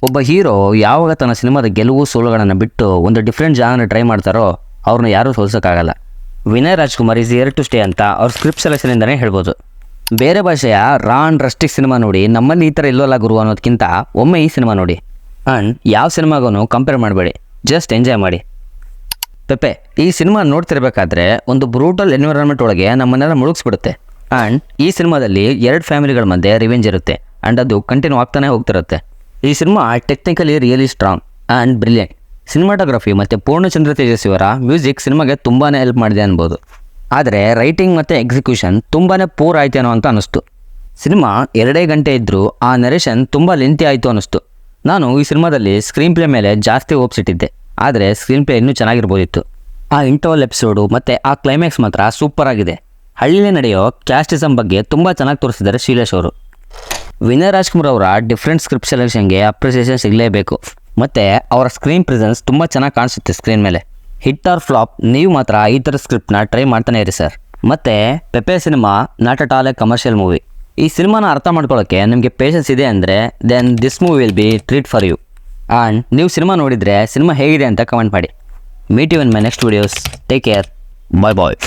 ಒಬ್ಬ ಹೀರೋ ಯಾವಾಗ ತನ್ನ ಸಿನಿಮಾದ ಗೆಲುವು ಸೋಲುಗಳನ್ನು ಬಿಟ್ಟು ಒಂದು ಡಿಫ್ರೆಂಟ್ ಜಾನರ್ ಟ್ರೈ ಮಾಡ್ತಾರೋ ಅವ್ರನ್ನ ಯಾರೂ ಸೋಲ್ಸೋಕ್ಕಾಗಲ್ಲ. Vinay Rajkumar is here to stay ಅಂತ ಅವ್ರ ಸ್ಕ್ರಿಪ್ಟ್ ಸೆಲೆಕ್ಷನಿಂದನೇ ಹೇಳ್ಬೋದು. ಬೇರೆ ಭಾಷೆಯ ರಾ ಅಂಡ್ ರಸ್ಟಿಕ್ ಸಿನಿಮಾ ನೋಡಿ ನಮ್ಮಲ್ಲಿ ಈ ಥರ ಇಲ್ಲೋಲ್ಲ ಗುರು ಅನ್ನೋದಕ್ಕಿಂತ ಒಮ್ಮೆ ಈ ಸಿನಿಮಾ ನೋಡಿ ಆ್ಯಂಡ್ ಯಾವ ಸಿನಿಮಾಗೂ ಕಂಪೇರ್ ಮಾಡಬೇಡಿ, ಜಸ್ಟ್ ಎಂಜಾಯ್ ಮಾಡಿ. ಪೆಪ್ಪೆ ಈ ಸಿನಿಮಾ ನೋಡ್ತಿರ್ಬೇಕಾದ್ರೆ ಒಂದು ಬ್ರೂಟಲ್ ಎನ್ವಿರಾನ್ಮೆಂಟ್ ಒಳಗೆ ನಮ್ಮನ್ನೆಲ್ಲ ಮುಳುಗಿಸ್ಬಿಡುತ್ತೆ. ಆ್ಯಂಡ್ ಈ ಸಿನಿಮಾದಲ್ಲಿ 2 ಫ್ಯಾಮಿಲಿಗಳ ಮಧ್ಯೆ ರಿವೆಂಜ್ ಇರುತ್ತೆ ಆ್ಯಂಡ್ ಅದು ಕಂಟಿನ್ಯೂ ಆಗ್ತಾನೆ ಹೋಗ್ತಿರುತ್ತೆ. ಈ cinema technically really strong and brilliant. Cinematography ಮತ್ತು ಪೂರ್ಣಚಂದ್ರ ತೇಜಸ್ವಿ ಅವರ ಮ್ಯೂಸಿಕ್ ಸಿನಿಮಾಗೆ ತುಂಬಾ ಹೆಲ್ಪ್ ಮಾಡಿದೆ ಅನ್ಬೋದು. ಆದರೆ ರೈಟಿಂಗ್ ಮತ್ತು ಎಕ್ಸಿಕ್ಯೂಷನ್ ತುಂಬಾ ಪೂರ್ ಆಯ್ತೇನೋ ಅಂತ ಅನ್ನಿಸ್ತು. ಸಿನಿಮಾ 2 ಗಂಟೆ ಇದ್ದರೂ ಆ ನರೇಷನ್ ತುಂಬ ಲೆಂತಿ ಆಯಿತು ಅನ್ನಿಸ್ತು. ನಾನು ಈ ಸಿನಿಮಾದಲ್ಲಿ ಸ್ಕ್ರೀನ್ ಪ್ಲೇ ಮೇಲೆ ಜಾಸ್ತಿ ಹೋಪ್ಸಿಟ್ಟಿದ್ದೆ, ಆದರೆ ಸ್ಕ್ರೀನ್ ಪ್ಲೇ ಇನ್ನೂ ಚೆನ್ನಾಗಿರ್ಬೋದಿತ್ತು. ಆ ಇಂಟರ್ವಲ್ ಎಪಿಸೋಡು ಮತ್ತು ಆ ಕ್ಲೈಮ್ಯಾಕ್ಸ್ ಮಾತ್ರ ಸೂಪರ್ ಆಗಿದೆ. ಹಳ್ಳಿಲೇ ನಡೆಯೋ ಕ್ಯಾಸ್ಟಿಸಮ್ ಬಗ್ಗೆ ತುಂಬ ಚೆನ್ನಾಗಿ ತೋರಿಸಿದ್ದಾರೆ ಶೈಲೇಶ್ ಅವರು. ವಿನಯ್ ರಾಜ್ಕುಮಾರ್ ಅವರ ಡಿಫ್ರೆಂಟ್ ಸ್ಕ್ರಿಪ್ಟ್ ಸೆಲೆಕ್ಷನ್ಗೆ ಅಪ್ರಿಸಿಯೇಷನ್ ಸಿಗಲೇಬೇಕು. ಮತ್ತು ಅವರ ಸ್ಕ್ರೀನ್ ಪ್ರೆಸೆನ್ಸ್ ತುಂಬ ಚೆನ್ನಾಗಿ ಕಾಣಿಸುತ್ತೆ ಸ್ಕ್ರೀನ್ ಮೇಲೆ. ಹಿಟ್ ಆರ್ ಫ್ಲಾಪ್, ನೀವು ಮಾತ್ರ ಈ ಥರ ಸ್ಕ್ರಿಪ್ಟ್ನ ಟ್ರೈ ಮಾಡ್ತಾನೆ ಇರಿ ಸರ್. ಮತ್ತು ಪೆಪ್ಪೆ cinema not at all a commercial movie. ಈ ಸಿನಿಮಾನ ಅರ್ಥ ಮಾಡ್ಕೊಳ್ಳೋಕ್ಕೆ ನಿಮಗೆ ಪೇಷನ್ಸ್ ಇದೆ ಅಂದರೆ then this movie will be treat for you. And ನೀವು ಸಿನಿಮಾ ನೋಡಿದರೆ ಸಿನಿಮಾ ಹೇಗಿದೆ ಅಂತ ಕಮೆಂಟ್ ಮಾಡಿ. Meet you in my next videos. Take care. Bye bye.